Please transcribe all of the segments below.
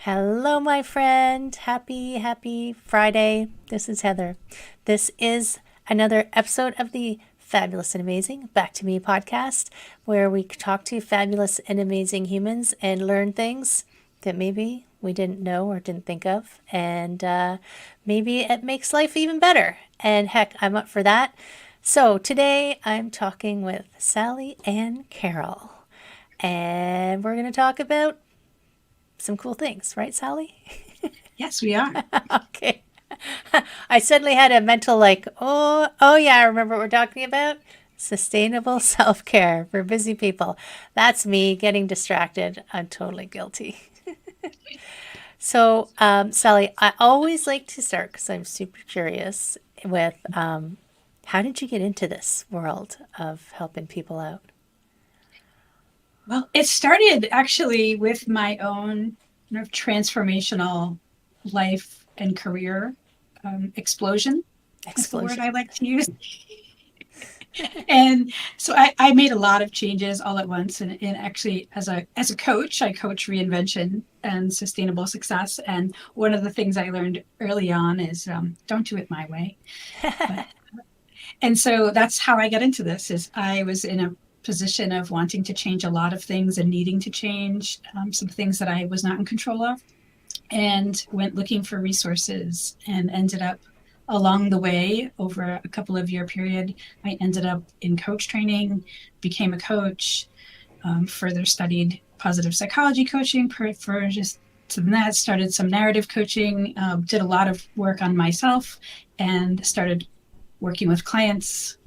Hello, my friend. Happy Friday. This is Heather. This is another episode of the Fabulous and Amazing Back to Me podcast, where we talk to fabulous and amazing humans and learn things that maybe we didn't know or didn't think of. And maybe it makes life even better. And heck, I'm up for that. So today I'm talking with Sally Anne Carroll. And we're going to talk about some cool things, right, Sally? Yes, we are. Okay. I suddenly had a mental oh yeah, I remember what we're talking about. Sustainable self-care for busy people. That's me getting distracted. I'm totally guilty. So, Sally, I always like to start because I'm super curious with how did you get into this world of helping people out? Well, it started actually with my own kind of transformational life and career explosion. That's the word Explosion. I like to use. And so I made a lot of changes all at once. And actually, as a coach, I coach reinvention and sustainable success. And one of the things I learned early on is don't do it my way. But and so that's how I got into this. Is I was in a position of wanting to change a lot of things and needing to change some things that I was not in control of, and went looking for resources and ended up along the way over a couple of year period. I ended up in coach training, became a coach, further studied positive psychology coaching for just some that, started some narrative coaching, did a lot of work on myself, and started working with clients,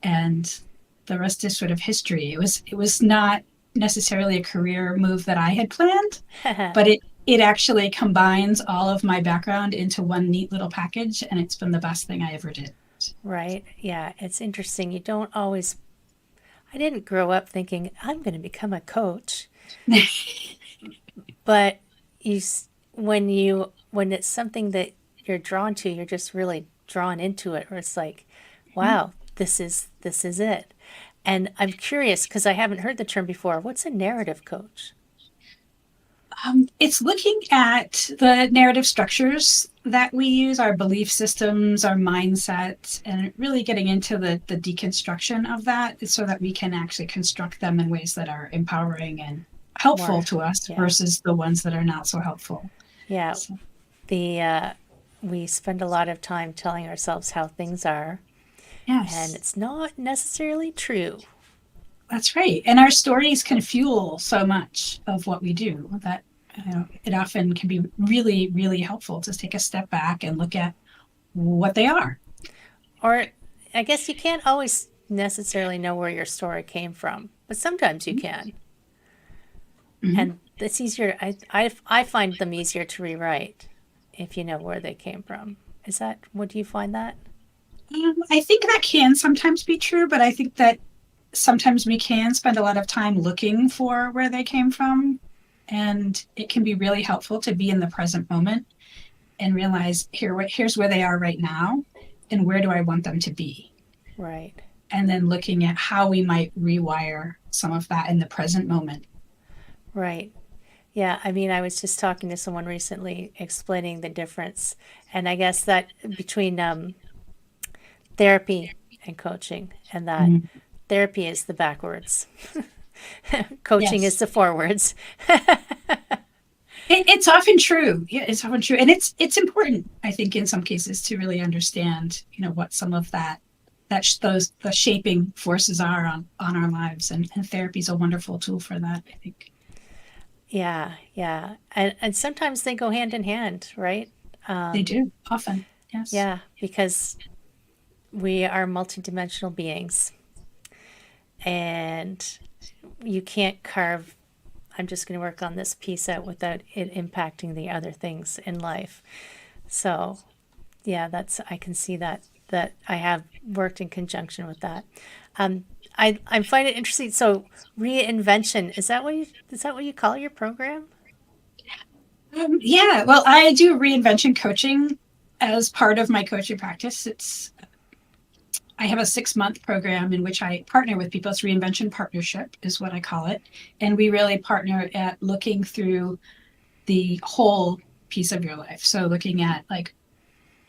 and the rest is sort of history. It was not necessarily a career move that I had planned, but it actually combines all of my background into one neat little package, and it's been the best thing I ever did. Right. Yeah, it's interesting. You don't always I didn't grow up thinking I'm going to become a coach, but when it's something that you're drawn to, you're just really drawn into it. Or it's like, wow, this is it. And I'm curious because I haven't heard the term before. What's a narrative coach? It's looking at the narrative structures that we use, our belief systems, our mindsets, and really getting into the deconstruction of that so that we can actually construct them in ways that are empowering and helpful More, to us yeah, versus the ones that are not so helpful. yeah. So, The We spend a lot of time telling ourselves how things are, and yes, it's not necessarily true. that's right. And our stories can fuel so much of what we do that it often can be really, really helpful to take a step back and look at what they are. Or I guess you can't always necessarily know where your story came from, but sometimes you can. Mm-hmm. And it's easier. I find them easier to rewrite if you know where they came from. Is that, what do you find that? I think that can sometimes be true, but I think that sometimes we can spend a lot of time looking for where they came from. And it can be really helpful to be in the present moment and realize here's where they are right now, and where do I want them to be? Right. And then looking at how we might rewire some of that in the present moment. Right. Yeah, I mean, I was just talking to someone recently explaining the difference, and I guess that between therapy and coaching, and that Mhm. therapy is the backwards, coaching is Yes. the forwards. It's often true. Yeah, it's often true. And it's important, I think, in some cases to really understand, what some of those the shaping forces are on our lives. And therapy is a wonderful tool for that, I think. Yeah, yeah, and sometimes they go hand in hand, right? They do often. Yes. Yeah, because we are multidimensional beings, and you can't carve. I'm just going to work on this piece out without it impacting the other things in life. So, yeah, that's I can see that I have worked in conjunction with that. Um, I find it interesting. So, reinvention is that what you call your program? Yeah. Well, I do reinvention coaching as part of my coaching practice. I have a 6-month program in which I partner with people. It's reinvention partnership is what I call it. And we really partner at looking through the whole piece of your life. So looking at like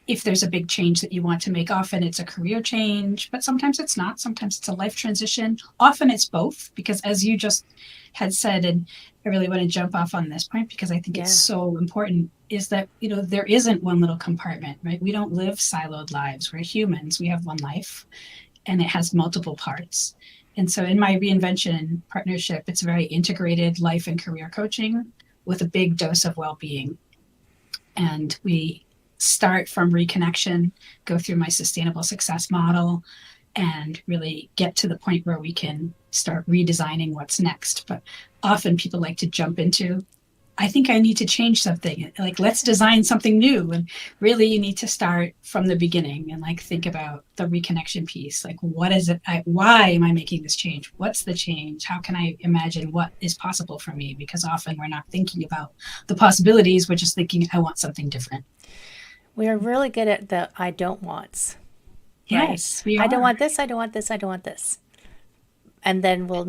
if there's a big change that you want to make, often it's a career change, but sometimes it's not. Sometimes it's a life transition. Often it's both, because as you just had said, and I really want to jump off on this point because I think it's so important, is that, there isn't one little compartment, right? We don't live siloed lives. We're humans. We have one life and it has multiple parts. And so in my reinvention partnership, it's very integrated life and career coaching with a big dose of well-being. And we start from reconnection, go through my sustainable success model, and really get to the point where we can start redesigning what's next. But often people like to jump into, I think I need to change something. Like, let's design something new. And really, you need to start from the beginning and like think about the reconnection piece. Like, what is it? Why am I making this change? What's the change? How can I imagine what is possible for me? Because often we're not thinking about the possibilities. We're just thinking, I want something different. We are really good at the I don't wants. Yes, right? we are. I don't want this, I don't want this, I don't want this. And then we'll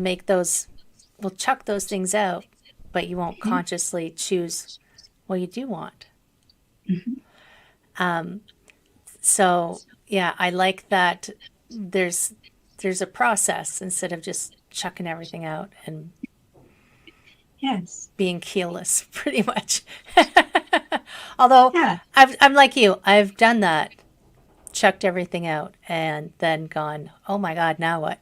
chuck those things out, but you won't consciously choose what you do want. So yeah, I like that there's a process instead of just chucking everything out and being keyless, pretty much. Although I'm like you, I've done that, chucked everything out, and then gone, oh my God, now what?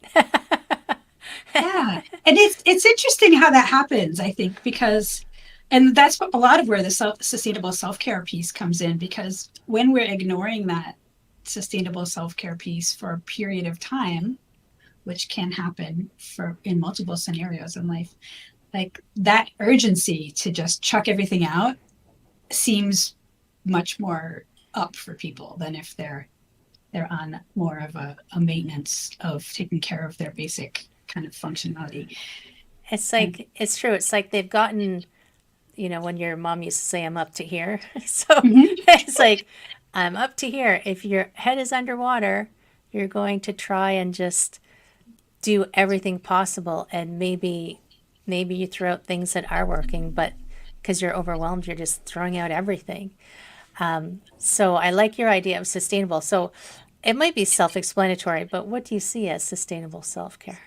And it's interesting how that happens, I think, because, and that's a lot of where the sustainable self-care piece comes in, because when we're ignoring that sustainable self-care piece for a period of time, which can happen in multiple scenarios in life, like that urgency to just chuck everything out seems much more up for people than if they're on more of a maintenance of taking care of their basic kind of functionality. It's like, it's true. It's like they've gotten, when your mom used to say, I'm up to here. So it's like, I'm up to here. If your head is underwater, you're going to try and just do everything possible. And maybe you throw out things that are working, but because you're overwhelmed, you're just throwing out everything. So I like your idea of sustainable. So it might be self-explanatory, but what do you see as sustainable self-care?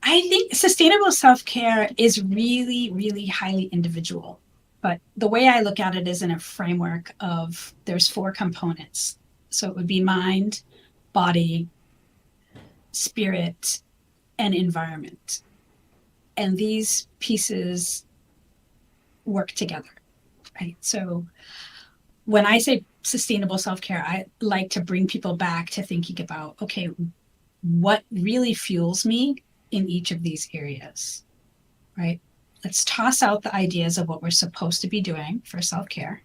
I think sustainable self-care is really, really highly individual. But the way I look at it is in a framework of there's 4 components. So it would be mind, body, spirit, and environment. And these pieces work together, right? So when I say sustainable self-care, I like to bring people back to thinking about, okay, what really fuels me in each of these areas, right? Let's toss out the ideas of what we're supposed to be doing for self-care.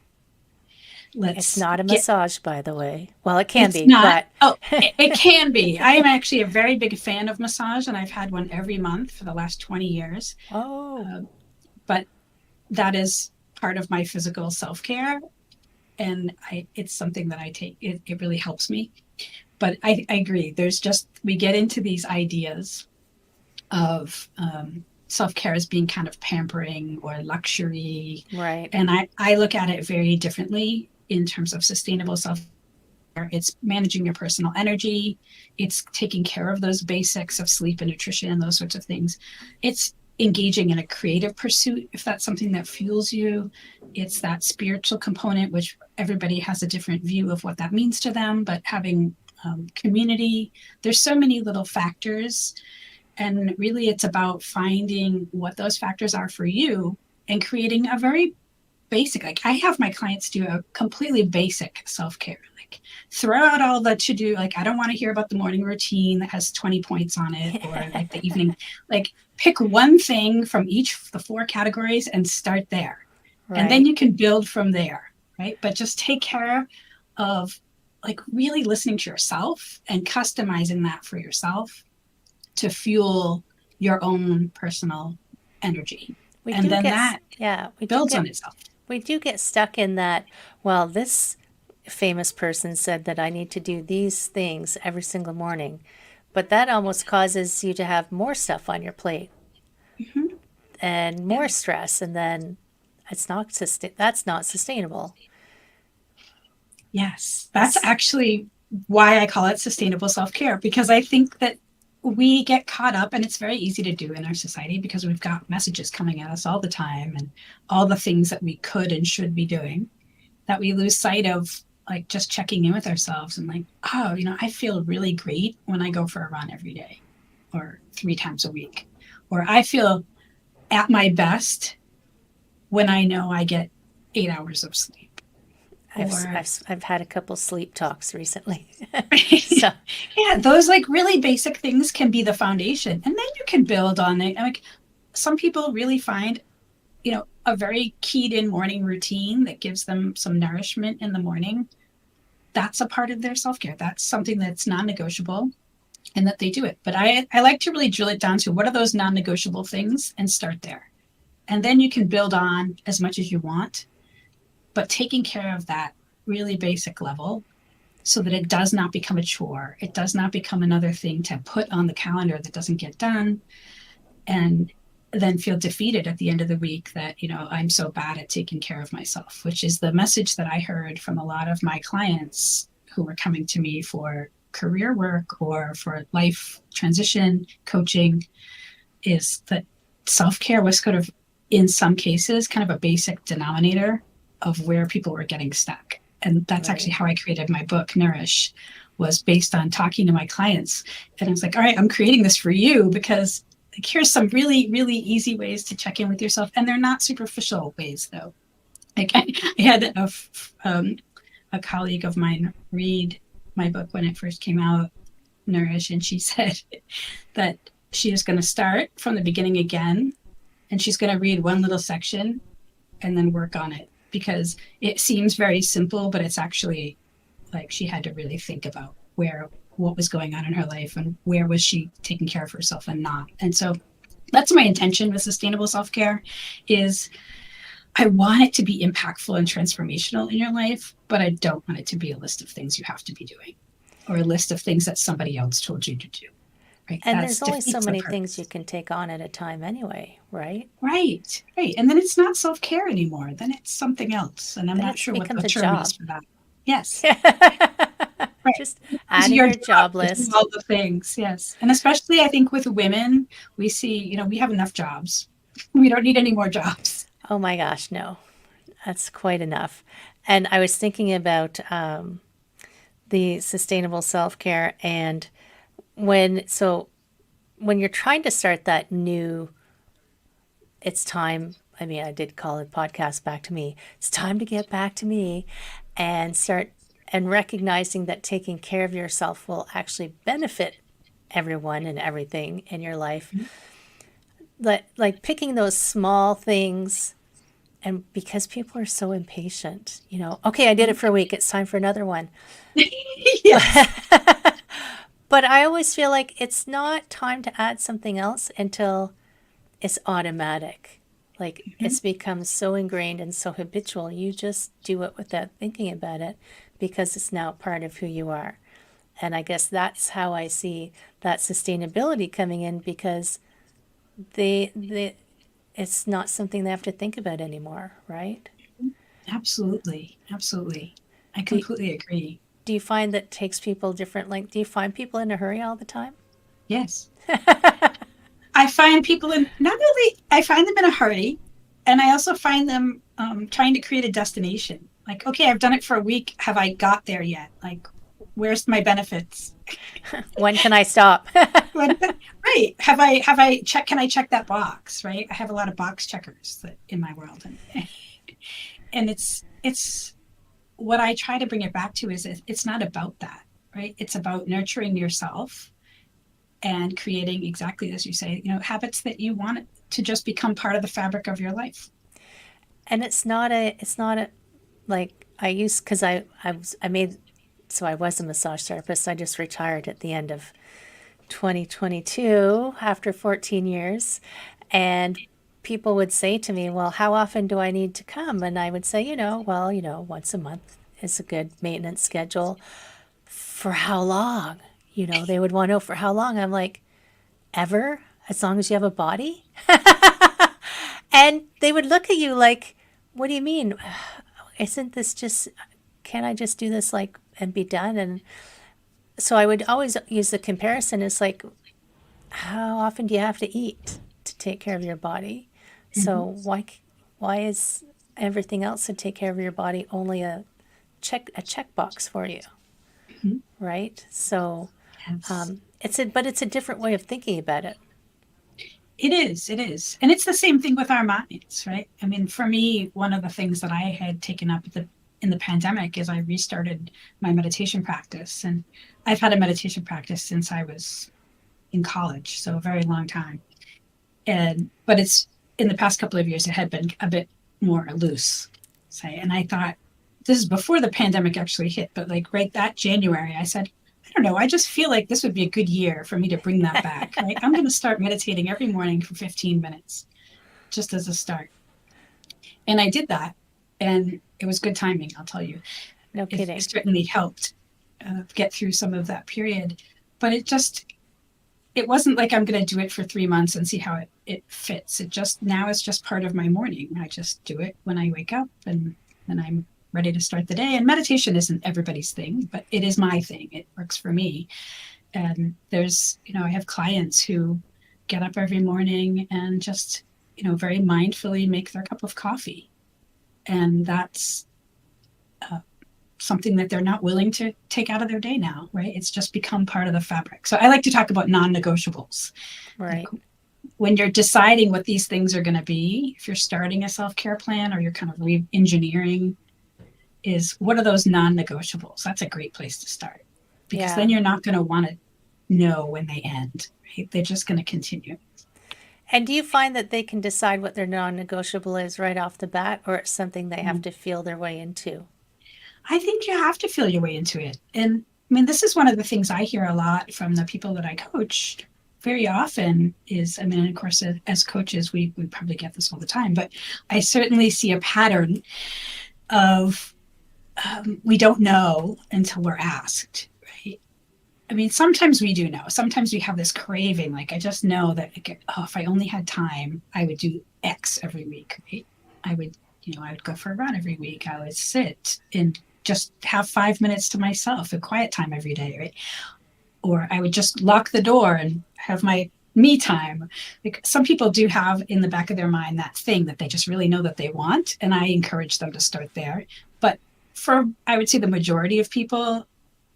It's not a massage, by the way. Well, it can be, not, but it can be. I am actually a very big fan of massage, and I've had one every month for the last 20 years. But that is part of my physical self-care, and it's something that I take. It really helps me. But I agree. We get into these ideas of self-care as being kind of pampering or luxury. Right. And I look at it very differently in terms of sustainable self-care. It's managing your personal energy. It's taking care of those basics of sleep and nutrition and those sorts of things. It's engaging in a creative pursuit, if that's something that fuels you. It's that spiritual component, which everybody has a different view of what that means to them, but having community. There's so many little factors. And really, it's about finding what those factors are for you and creating a very basic, like I have my clients do a completely basic self-care, like throw out all the to-do, like I don't want to hear about the morning routine that has 20 points on it, or like the evening, like pick one thing from each of the 4 categories and start there. Right. And then you can build from there, right? But just take care of like really listening to yourself and customizing that for yourself to fuel your own personal energy. And then that builds on itself. We do get stuck in that, well, this famous person said that I need to do these things every single morning, but that almost causes you to have more stuff on your plate and more stress. And then that's not sustainable. Yes, that's actually why I call it sustainable self-care, because I think that we get caught up, and it's very easy to do in our society because we've got messages coming at us all the time and all the things that we could and should be doing, that we lose sight of like just checking in with ourselves and like, oh, I feel really great when I go for a run every day or 3 times a week. Or I feel at my best when I know I get 8 hours of sleep. Or I've had a couple sleep talks recently. So yeah, those like really basic things can be the foundation, and then you can build on it. Like some people really find, a very keyed in morning routine that gives them some nourishment in the morning. That's a part of their self-care. That's something that's non-negotiable, and that they do it. But I like to really drill it down to what are those non-negotiable things and start there. And then you can build on as much as you want, but taking care of that really basic level so that it does not become a chore. It does not become another thing to put on the calendar that doesn't get done, and then feel defeated at the end of the week that, I'm so bad at taking care of myself, which is the message that I heard from a lot of my clients who were coming to me for career work or for life transition coaching, is that self-care was sort of, in some cases, kind of a basic denominator of where people were getting stuck. And that's actually how I created my book, Nourish, was based on talking to my clients. And I was like, all right, I'm creating this for you because like, here's some really, really easy ways to check in with yourself. And they're not superficial ways, though. Like I had a colleague of mine read my book when it first came out, Nourish, and she said that she is going to start from the beginning again, and she's going to read one little section and then work on it, because it seems very simple, but it's actually like she had to really think about what was going on in her life and where was she taking care of herself and not. And so that's my intention with sustainable self-care, is I want it to be impactful and transformational in your life, but I don't want it to be a list of things you have to be doing or a list of things that somebody else told you to do. Right? And there's only so many things you can take on at a time anyway, right? Right. And then it's not self-care anymore. Then it's something else. And I'm Then not sure what the term job is for that. Yes. Right. Just adding your job list. All the things, yes. And especially I think with women, we see, we have enough jobs. We don't need any more jobs. Oh my gosh, no. That's quite enough. And I was thinking about the sustainable self-care, and when you're trying to start that new, it's time, I mean, I did call it podcast Back to Me. It's time to get back to me and start and recognizing that taking care of yourself will actually benefit everyone and everything in your life. Like picking those small things, and because people are so impatient, okay, I did it for a week, it's time for another one. Yes. But I always feel like it's not time to add something else until it's automatic. Like it's become so ingrained and so habitual. You just do it without thinking about it because it's now part of who you are. And I guess that's how I see that sustainability coming in, because it's not something they have to think about anymore, right? Absolutely. I completely agree. Do you find that takes people different? Like, do you find people in a hurry all the time? Yes. I find people I find them in a hurry, and I also find them trying to create a destination. Like, okay, I've done it for a week. Have I got there yet? Like, where's my benefits? When can I stop? Right. Can I check that box? Right. I have a lot of box checkers in my world. And it's what I try to bring it back to is it's not about that, right? It's about nurturing yourself and creating, exactly as you say, habits that you want to just become part of the fabric of your life. And it's not a like I used, because I was a massage therapist. I just retired at the end of 2022 after 14 years. And people would say to me, well, how often do I need to come? And I would say, once a month is a good maintenance schedule. For how long? They would want to know for how long. I'm like, ever? As long as you have a body? And they would look at you like, what do you mean? Isn't this just, can't I just do this like and be done? And so I would always use the comparison as like, how often do you have to eat to take care of your body? Mhm. So why is everything else to take care of your body only a checkbox for you, Mhm. right? So Yes. but it's a different way of thinking about it. It is. And it's the same thing with our minds, right? I mean, for me, one of the things that I had taken up in the pandemic is I restarted my meditation practice. And I've had a meditation practice since I was in college, so a very long time. But it's in the past couple of years, it had been a bit more loose, say. And I thought, this is before the pandemic actually hit, but like right that January, I said, I don't know, I just feel like this would be a good year for me to bring that back, right? I'm going to start meditating every morning for 15 minutes, just as a start. And I did that. And it was good timing, I'll tell you. No It kidding. certainly helped get through some of that period. But it wasn't like I'm going to do it for 3 months and see how it fits. It just now it's just part of my morning. I just do it when I wake up and then I'm ready to start the day. And meditation isn't everybody's thing, but it is my thing. It works for me. And I have clients who get up every morning and just, very mindfully make their cup of coffee. And that's uh, something that they're not willing to take out of their day now, right? It's just become part of the fabric. So I like to talk about non-negotiables. Like Right. when you're deciding what these things are going to be, if you're starting a self-care plan or you're kind of re-engineering, is what are those non-negotiables? That's a great place to start, because Yeah. then you're not going to want to know when they end, right? They're just going to continue. And do you find that they can decide what their non-negotiable is right off the bat, or it's something they have Mm. to feel their way into? I think you have to feel your way into it. And I mean, this is one of the things I hear a lot from the people that I coach very often is, I mean, of course, as coaches, we probably get this all the time, but I certainly see a pattern of we don't know until we're asked, right? I mean, sometimes we do know. Sometimes we have this craving, like I just know that, like, oh, if I only had time, I would do X every week, right? I would, I would go for a run every week. I would sit and just have 5 minutes to myself, a quiet time every day, right? Or I would just lock the door and have my me time. Like some people do have in the back of their mind that thing that they just really know that they want, and I encourage them to start there. But I would say the majority of people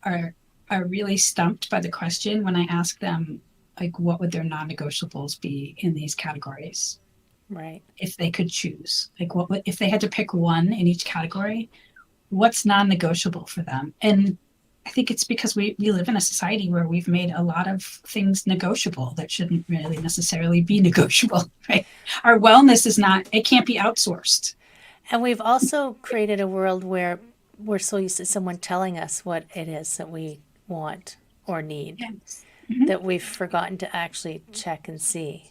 are are really stumped by the question when I ask them, like, what would their non-negotiables be in these categories Right. if they could choose? Like, what would, if they had to pick one in each category, what's non-negotiable for them? And I think it's because we live in a society where we've made a lot of things negotiable that shouldn't really necessarily be negotiable, right? Our wellness is not, it can't be outsourced. And we've also created a world where we're so used to someone telling us what it is that we want or need Yes. Mm-hmm. that we've forgotten to actually check and see.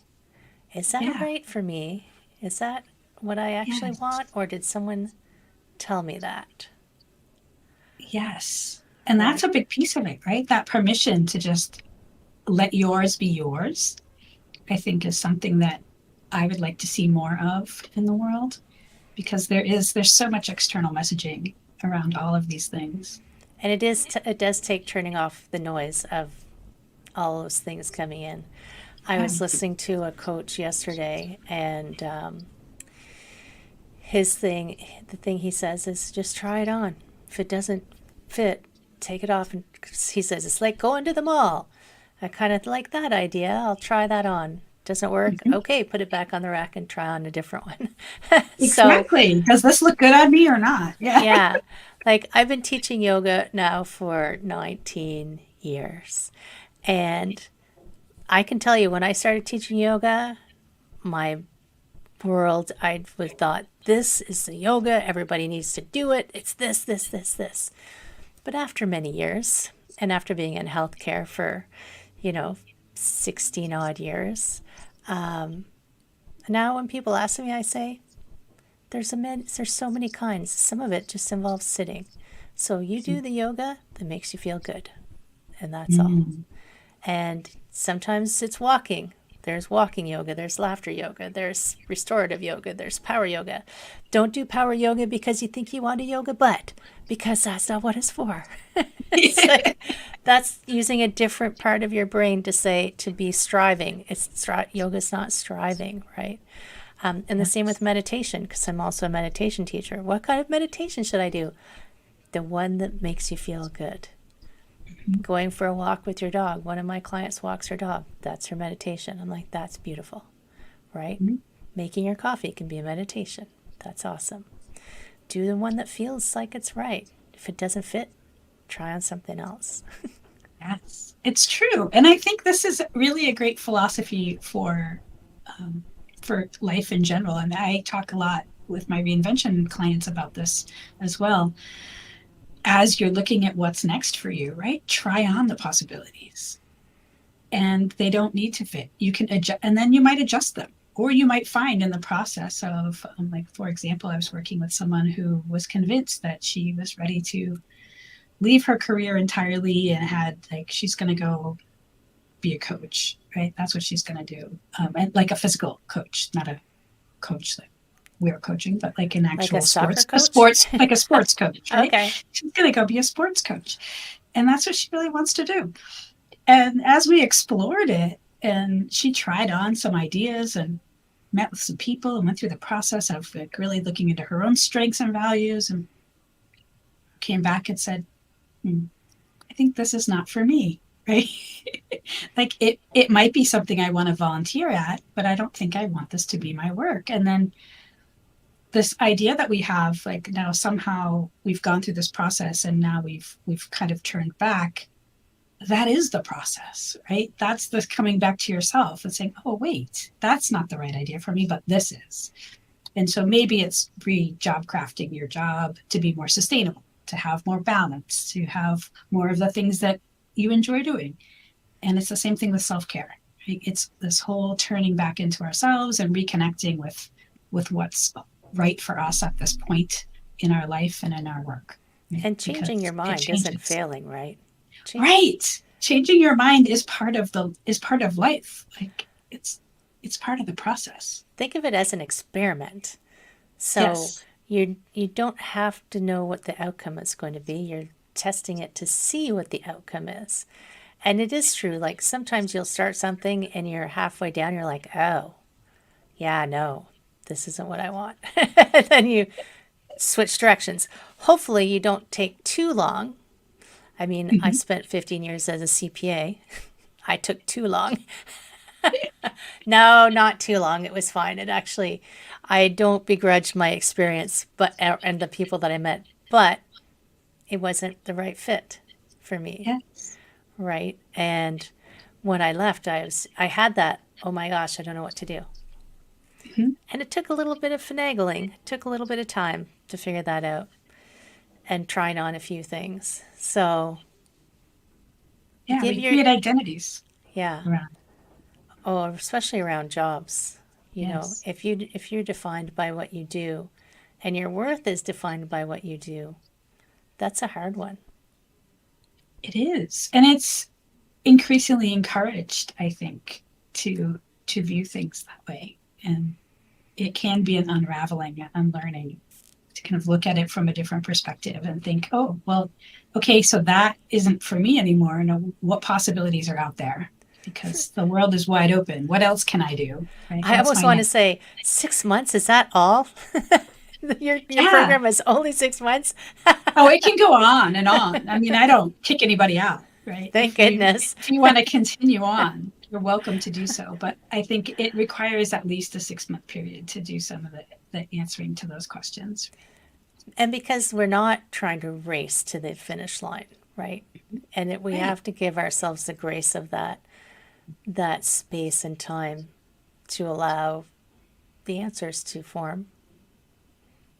Is that Yeah. right for me? Is that what I actually Yes. want? Or did someone tell me that? Yes. And that's Right. a big piece of it, right? That permission to just let yours be yours, I think is something that I would like to see more of in the world, because there's so much external messaging around all of these things. And it does take turning off the noise of all those things coming in. I Yeah. was listening to a coach yesterday, and the thing he says is just try it on. If it doesn't fit, take it off. And he says it's like going to the mall. I kind of like that idea. I'll try that on. Doesn't work? Mhm. Okay, put it back on the rack and try on a different one. So, Exactly. Does this look good on me or not? Yeah. yeah, like I've been teaching yoga now for 19 years. And I can tell you, when I started teaching yoga, my world, I would thought, this is the yoga. Everybody needs to do it. It's this, this, this, this. But after many years, and after being in healthcare for, you know, 16 odd years, now when people ask me, I say, there's so many kinds. Some of it just involves sitting. So you do the yoga that makes you feel good, and that's all. Mm. And sometimes it's walking. There's walking yoga, there's laughter yoga, there's restorative yoga, there's power yoga. Don't do power yoga because you think you want a yoga butt, because that's not what it's for. It's like, that's using a different part of your brain to say, to be striving. Yoga's not striving, right? And the same with meditation, because I'm also a meditation teacher. What kind of meditation should I do? The one that makes you feel good. Going for a walk with your dog. One of my clients walks her dog. That's her meditation. I'm like, that's beautiful, right? Mm-hmm. Making your coffee can be a meditation. That's awesome. Do the one that feels like it's right. If it doesn't fit, try on something else. Yes, it's true. And I think this is really a great philosophy for life in general. And I talk a lot with my reinvention clients about this as well. As you're looking at what's next for you, right? Try on the possibilities. And they don't need to fit. You can adjust, and then you might adjust them. Or you might find in the process of, like, for example, I was working with someone who was convinced that she was ready to leave her career entirely and had, like, she's going to go be a coach, right? That's what she's going to do. And like a physical coach, not a coach like we're coaching, but like an actual Like a soccer coach? like a sports coach, right? Okay. She's going to go be a sports coach. And that's what she really wants to do. And as we explored it, and she tried on some ideas and met with some people and went through the process of, like, really looking into her own strengths and values, and came back and said, I think this is not for me, right? Like, it might be something I want to volunteer at, but I don't think I want this to be my work. And then this idea that we have, like, now somehow we've gone through this process and now we've kind of turned back. That is the process, right? That's the coming back to yourself and saying, oh, wait, that's not the right idea for me, but this is. And so maybe it's job crafting your job to be more sustainable, to have more balance, to have more of the things that you enjoy doing. And it's the same thing with self-care, right? It's this whole turning back into ourselves and reconnecting with what's right for us at this point in our life and in our work. Right? And changing your mind isn't failing, right? Right. Changing your mind is part of life. Like, it's part of the process. Think of it as an experiment. So Yes. you don't have to know what the outcome is going to be. You're testing it to see what the outcome is. And it is true. Like, sometimes you'll start something and you're halfway down, you're like, oh, yeah, no, this isn't what I want. And then you switch directions. Hopefully you don't take too long. I mean, I spent 15 years as a CPA. I took too long. No, not too long. It was fine. It actually, I don't begrudge my experience, but and the people that I met, but it wasn't the right fit for me. Yes. Right. And when I left, I had that, oh my gosh, I don't know what to do. And it took a little bit of finagling. It took a little bit of time to figure that out and trying on a few things. So Yeah, we create identities. Yeah. Around. Oh, especially around jobs. You know, Yes. if you're defined by what you do and your worth is defined by what you do, that's a hard one. It is. And it's increasingly encouraged, I think, to view things that way. And it can be an unraveling, an unlearning, to kind of look at it from a different perspective and think, oh, well, okay, so that isn't for me anymore. And what possibilities are out there? Because the world is wide open. What else can I do? Right? I almost want to say 6 months, is that all? Your program is only 6 months? Oh, it can go on and on. I mean, I don't kick anybody out, right? Thank goodness. If you want to continue on, you're welcome to do so. But I think it requires at least a 6-month period to do some of the answering to those questions. And because we're not trying to race to the finish line, right? And we have to give ourselves the grace of that space and time to allow the answers to form,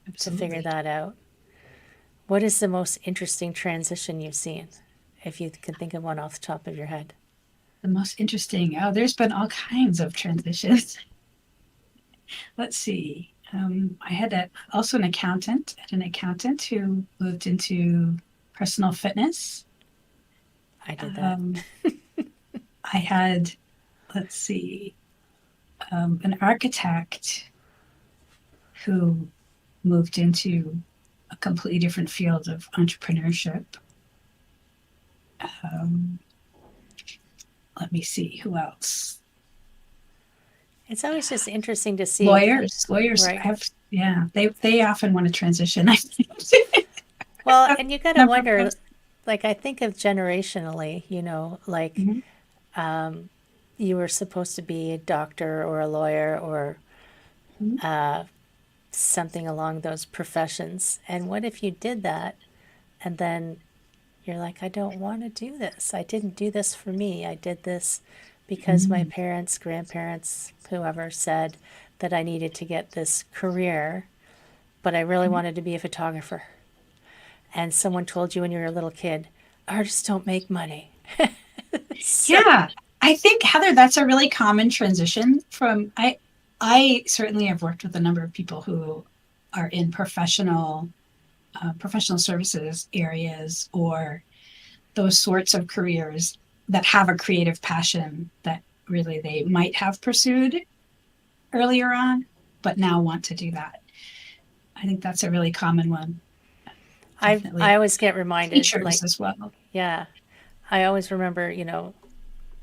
Absolutely. to figure that out. What is the most interesting transition you've seen, if you can think of one off the top of your head? The most interesting. Oh, there's been all kinds of transitions. Let's see. I had also an accountant who moved into personal fitness. I did that. I had, let's see, an architect who moved into a completely different field of entrepreneurship. Um, Let me see who else. It's always just interesting to see. Lawyers Right. have, yeah, they often want to transition. I think. Well, and you got to Number of wonder, those. like, I think of generationally, like Mhm. you were supposed to be a doctor or a lawyer or Mhm. something along those professions. And what if you did that and then you're like, I don't want to do this. I didn't do this for me. I did this because my Mhm. parents, grandparents, whoever said that I needed to get this career, but I really wanted to be a photographer. And someone told you when you were a little kid, artists don't make money. So, Yeah, I think Heather, that's a really common transition from I certainly have worked with a number of people who are in professional services areas or those sorts of careers that have a creative passion that really they might have pursued earlier on, but now want to do that. I think that's a really common one. I Definitely always get reminded, teachers like, as well. yeah, I always remember,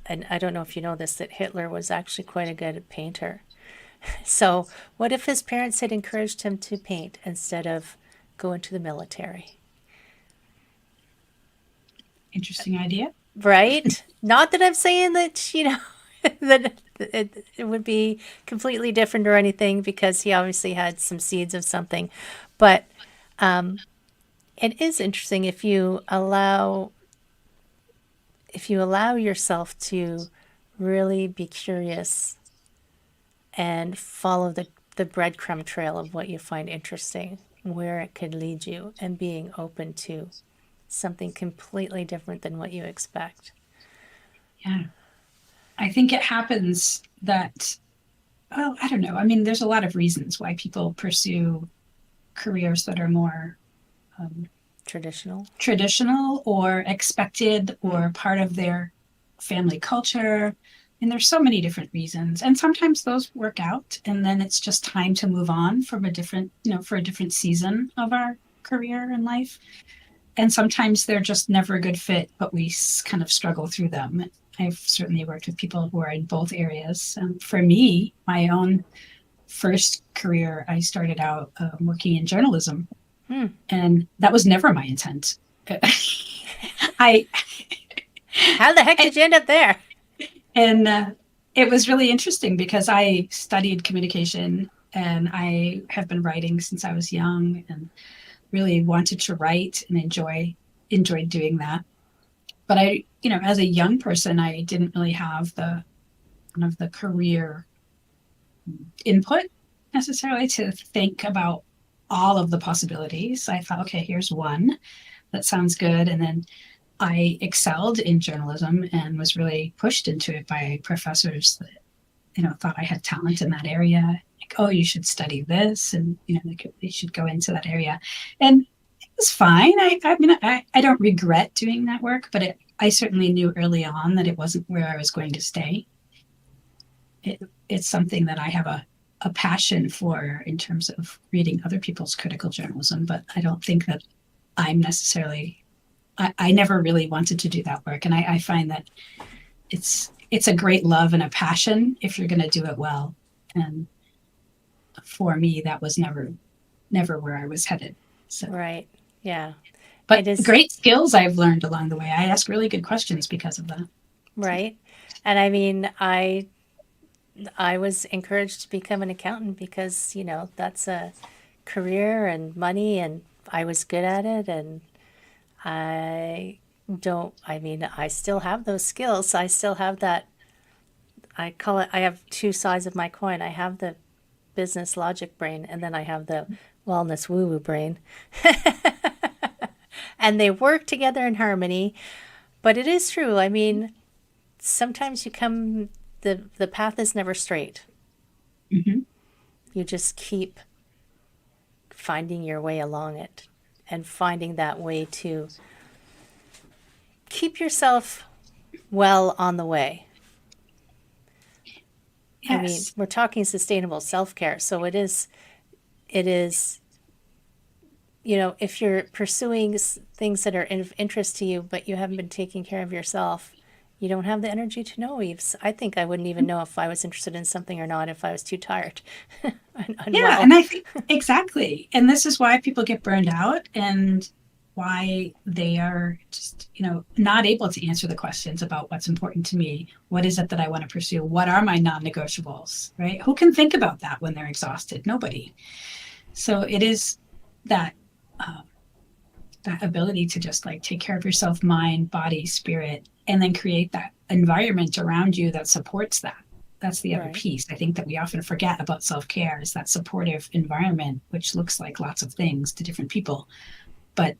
and I don't know if you know this, that Hitler was actually quite a good painter. So, what if his parents had encouraged him to paint instead of go into the military? Interesting idea. Right? Not that I'm saying that, that it would be completely different or anything because he obviously had some seeds of something. But it is interesting if you allow yourself to really be curious and follow the breadcrumb trail of what you find interesting, where it could lead you, and being open to something completely different than what you expect. Yeah. I think it happens that, well, I don't know. I mean, there's a lot of reasons why people pursue careers that are more Traditional. traditional or expected or part of their family culture. And there's so many different reasons. And sometimes those work out. And then it's just time to move on from a different, for a different season of our career and life. And sometimes they're just never a good fit, but we kind of struggle through them. I've certainly worked with people who are in both areas. For me, my own first career, I started out working in journalism, and that was never my intent. I How the heck did you end up there? and It was really interesting because I studied communication and I have been writing since I was young and really wanted to write and enjoyed doing that. But as a young person, I didn't really have the kind of the career input necessarily to think about all of the possibilities. I thought, okay, here's one that sounds good. And then I excelled in journalism and was really pushed into it by professors that, thought I had talent in that area. Like, oh, you should study this and, they should go into that area. And it was fine. I don't regret doing that work, but I certainly knew early on that it wasn't where I was going to stay. It's something that I have a passion for in terms of reading other people's critical journalism, but I don't think that I'm necessarily, I never really wanted to do that work. And I find that it's a great love and a passion if you're going to do it well. And for me, that was never where I was headed. So, Right. Yeah. but It is great skills I've learned along the way. I ask really good questions because of that. right. And I mean, I was encouraged to become an accountant because, that's a career and money and I was good at it and I mean, I still have those skills. I still have that. I call it, I have two sides of my coin. I have the business logic brain and then I have the wellness woo woo brain. And they work together in harmony. But it is true. I mean, sometimes the path is never straight. Mm-hmm. You just keep finding your way along it and finding that way to keep yourself well on the way. I mean, Yes. we're talking sustainable self-care, so it is, if you're pursuing things that are of interest to you, but you haven't been taking care of yourself, you don't have the energy to know. I think I wouldn't even know if I was interested in something or not if I was too tired and Yeah, unwell. and I think exactly. And this is why people get burned out and why they are just, not able to answer the questions about what's important to me. What is it that I want to pursue? What are my non-negotiables, right? Who can think about that when they're exhausted? Nobody. So it is that um, that ability to just like take care of yourself, mind, body, spirit, and then create that environment around you that supports that. That's the other Right. piece I think that we often forget about self-care is that supportive environment, which looks like lots of things to different people. But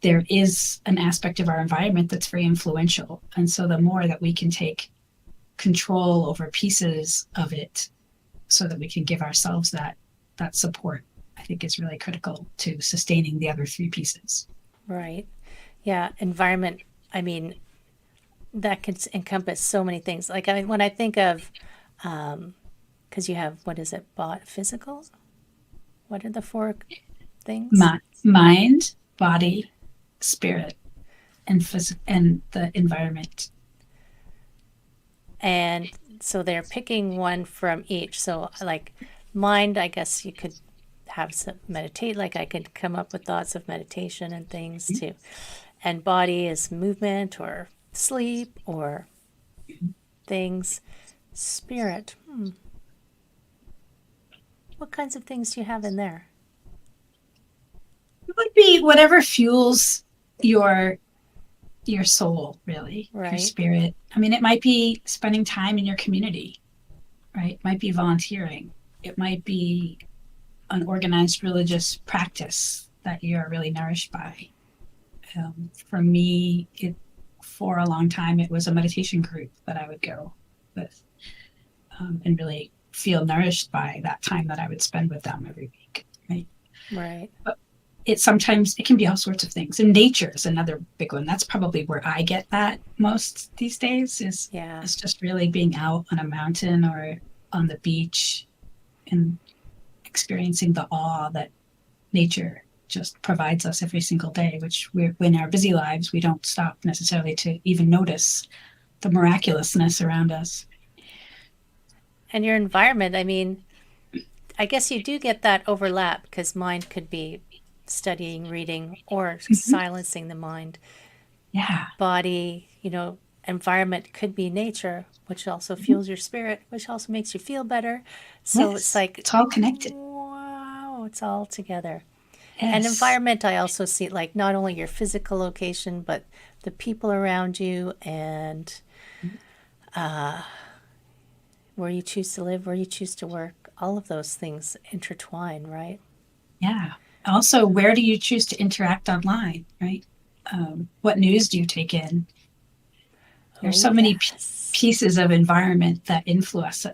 there is an aspect of our environment that's very influential. And so the more that we can take control over pieces of it so that we can give ourselves that support, I think is really critical to sustaining the other three pieces. Right. Yeah. Environment, I mean, that can encompass so many things. Like, I mean, when I think of, because you have, what is it, physical? What are the four things? Mind, body, spirit, and the environment. And so they're picking one from each. So, like, mind, I guess you could have some meditate, like, I could come up with thoughts of meditation and things too. And body is movement or sleep or things. Spirit, what kinds of things do you have in there? It would be whatever fuels your your soul, really, your Right. spirit. I mean, it might be spending time in your community, right? It might be volunteering. It might be an organized religious practice that you're really nourished by. For me, for a long time, it was a meditation group that I would go with and really feel nourished by that time that I would spend with them every week. Right. Right. But it can be all sorts of things. And nature is another big one. That's probably where I get that most these days Yeah. is just really being out on a mountain or on the beach and experiencing the awe that nature just provides us every single day, which we're in our busy lives, we don't stop necessarily to even notice the miraculousness around us. And your environment, I mean, I guess you do get that overlap because mind could be studying, reading, or Mm-hmm. silencing the mind. Yeah. Body, environment could be nature, which also Mm-hmm. fuels your spirit, which also makes you feel better. So it's Yes. like, It's all connected. wow, it's all together. And Yes. environment, I also see like not only your physical location, but the people around you and where you choose to live, where you choose to work. All of those things intertwine, right? Yeah. Also, where do you choose to interact online, right? What news do you take in? There's Oh, so many yes. pieces of environment that influence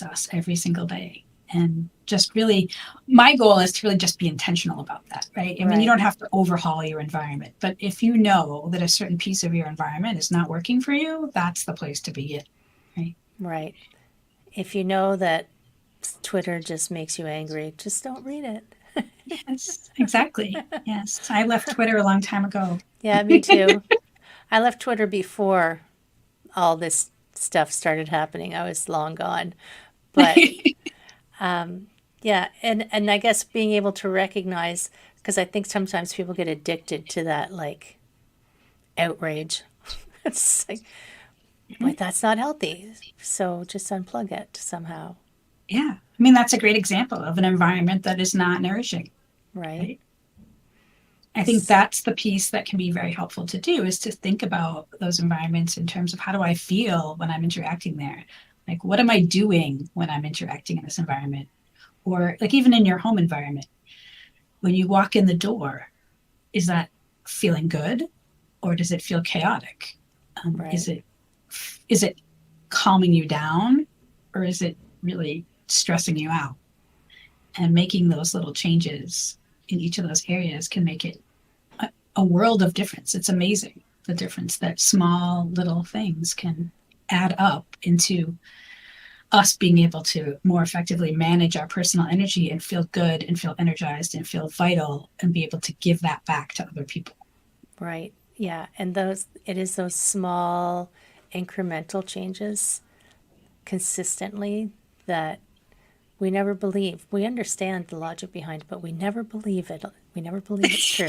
us every single day. And just really, my goal is to really just be intentional about that, right? I mean, you Right, don't have to overhaul your environment, but if you know that a certain piece of your environment is not working for you, that's the place to begin, right? right. If you know that Twitter just makes you angry, just don't read it. Yes, exactly. Yes, I left Twitter a long time ago. Yeah, me too. I left Twitter before all this stuff started happening. I was long gone. But yeah, and I guess being able to recognize, because I think sometimes people get addicted to that like outrage. It's like, wait, that's not healthy. So just unplug it somehow, Yeah. I mean, that's a great example of an environment that is not nourishing, right? right? I think that's the piece that can be very helpful to do is to think about those environments in terms of how do I feel when I'm interacting there? Like, what am I doing when I'm interacting in this environment? Or, like, even in your home environment, when you walk in the door, is that feeling good or does it feel chaotic? Um, is Right. it is it calming you down or is it really stressing you out? And making those little changes in each of those areas can make it a world of difference. It's amazing the difference that small little things can add up into us being able to more effectively manage our personal energy and feel good and feel energized and feel vital and be able to give that back to other people. Right. Yeah. And it is those small incremental changes consistently that we never believe. We understand the logic behind it, but we never believe it. We never believe it's true.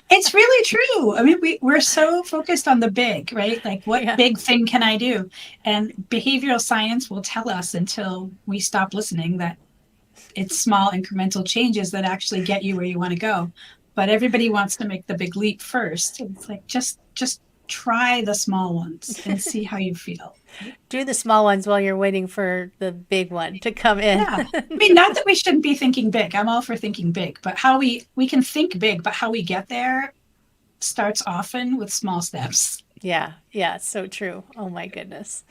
It's really true. I mean, we're so focused on the big, right? Like, what Yeah. big thing can I do? And behavioral science will tell us until we stop listening that it's small incremental changes that actually get you where you want to go. But everybody wants to make the big leap first. It's like, just try the small ones and see how you feel. Right? Do the small ones while you're waiting for the big one to come in. Yeah. I mean, not that we shouldn't be thinking big. I'm all for thinking big, but how we can think big, but how we get there starts often with small steps. Yeah. Yeah. So true. Oh my goodness.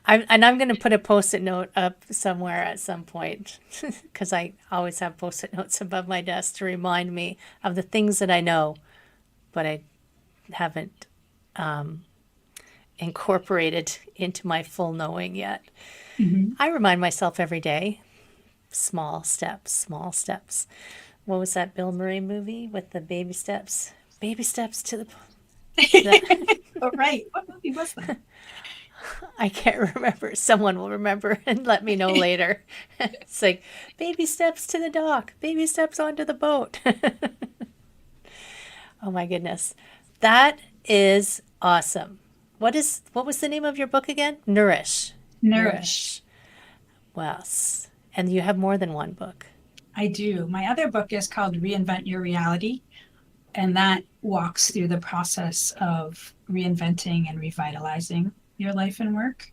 I'm going to put a post-it note up somewhere at some point because I always have post-it notes above my desk to remind me of the things that I know, but I haven't incorporated into my full knowing yet. Mm-hmm. I remind myself every day, small steps, small steps. What was that Bill Murray movie with the baby steps? Baby steps to the... Oh, right. What movie was that? I can't remember. Someone will remember and let me know later. It's like baby steps to the dock, baby steps onto the boat. Oh my goodness. That is awesome. What was the name of your book again? Nourish. Nourish. Well, and you have more than one book. I do. My other book is called Reinvent Your Reality, and that walks through the process of reinventing and revitalizing your life and work.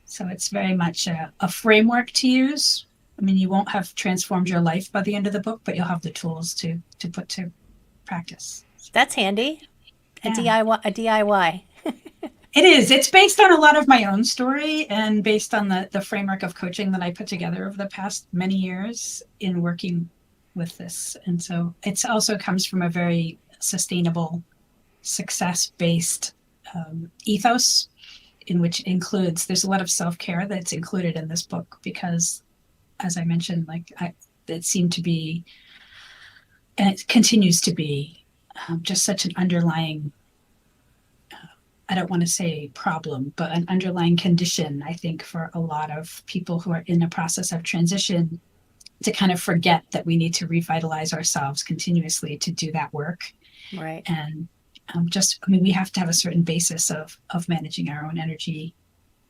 So it's very much a framework to use. I mean, you won't have transformed your life by the end of the book, but you'll have the tools to put to practice. That's handy. Yeah. A DIY. It is. It's based on a lot of my own story and based on the framework of coaching that I put together over the past many years in working with this. And so it also comes from a very sustainable, success-based ethos, in which includes, there's a lot of self-care that's included in this book because, as I mentioned, it seemed to be, and it continues to be, just such an underlying, I don't want to say problem, but an underlying condition, I think, for a lot of people who are in a process of transition, to kind of forget that we need to revitalize ourselves continuously to do that work. Right. And we have to have a certain basis of managing our own energy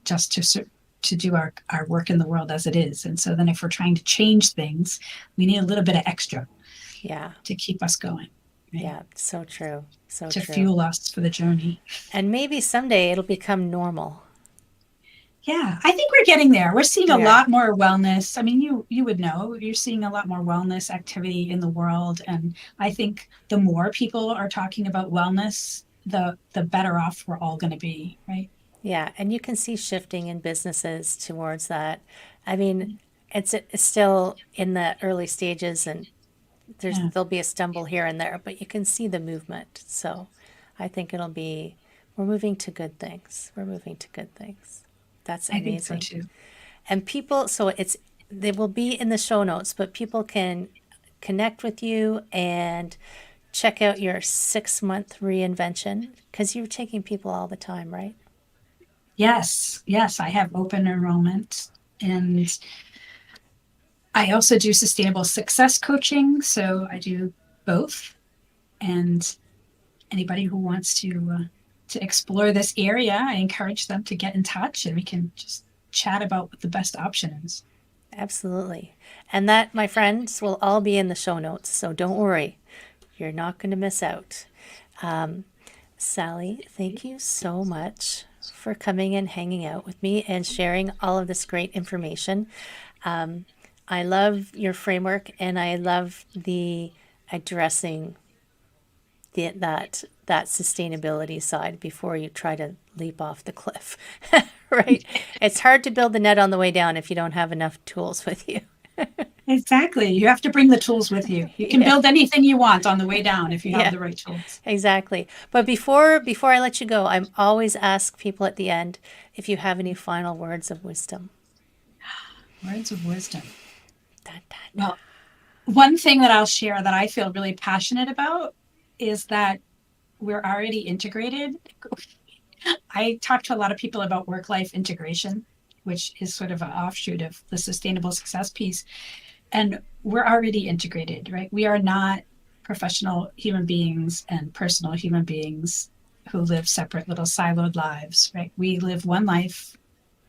just to do our work in the world as it is. And so then if we're trying to change things, we need a little bit of extra to keep us going. Right? Yeah, so true. So to true. fuel us for the journey. And maybe someday it'll become normal. Yeah, I think we're getting there. We're seeing a lot more wellness. I mean, you would know, you're seeing a lot more wellness activity in the world. And I think the more people are talking about wellness, the better off we're all going to be, right? Yeah, and you can see shifting in businesses towards that. I mean, it's still in the early stages and there'll be a stumble here and there, but you can see the movement. So I think we're moving to good things. We're moving to good things. That's amazing. I think so too. And people, they will be in the show notes, but people can connect with you and check out your 6-month reinvention because you're taking people all the time, right? Yes, I have open enrollment and I also do sustainable success coaching. So I do both. And anybody who wants to explore this area, I encourage them to get in touch and we can just chat about what the best option is. Absolutely. And that, my friends, will all be in the show notes. So don't worry. You're not going to miss out. Sally, thank you so much for coming and hanging out with me and sharing all of this great information. I love your framework and I love the addressing that sustainability side before you try to leap off the cliff, right? It's hard to build the net on the way down if you don't have enough tools with you. Exactly. You have to bring the tools with you. You can Yeah. build anything you want on the way down if you have Yeah. the right tools. Exactly. But before I let you go, I'm always ask people at the end if you have any final words of wisdom. Words of wisdom. Dun, dun, dun. Well, one thing that I'll share that I feel really passionate about is that we're already integrated. I talk to a lot of people about work life integration, which is sort of an offshoot of the sustainable success piece. And we're already integrated, right? We are not professional human beings and personal human beings who live separate little siloed lives, right? We live one life,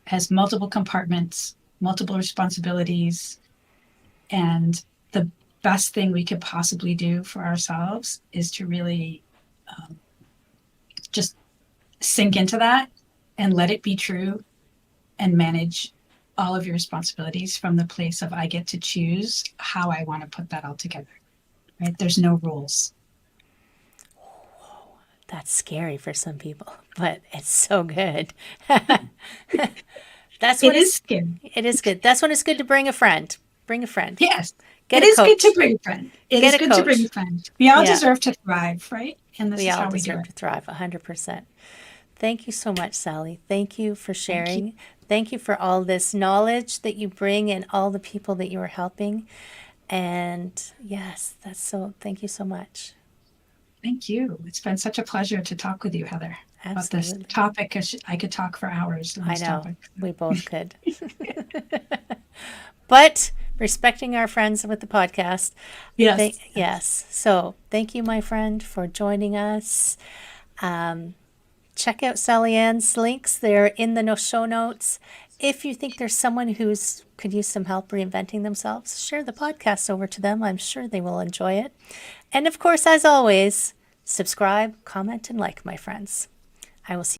has multiple compartments, multiple responsibilities, and the best thing we could possibly do for ourselves is to really um, just sink into that and let it be true and manage all of your responsibilities from the place of I get to choose how I want to put that all together. Right? There's no rules. That's scary for some people, but it's so good. That's It when is it's scary. it is good. That's when it's good to bring a friend. Bring a friend. Yes. Get It a is good to coach. bring a friend. It Get is a good to bring a coach. friend. We all Yeah, deserve to thrive, right? And this we is all how we do deserve it. to thrive 100%. Thank you so much, Sally. Thank you for Thank you. sharing. Thank you for all this knowledge that you bring and all the people that you are helping. And yes, thank you so much. Thank you. It's been such a pleasure to talk with you, Heather, about this Absolutely. topic. 'Cause I could talk for hours on I this know topic. we both could. But respecting our friends with the podcast, Yes. Yes. yes. So thank you, my friend, for joining us. Check out Sally Ann's links. They're in the show notes. If you think there's someone who's could use some help reinventing themselves, share the podcast over to them. I'm sure they will enjoy it. And of course, as always, subscribe, comment, and like, my friends. I will see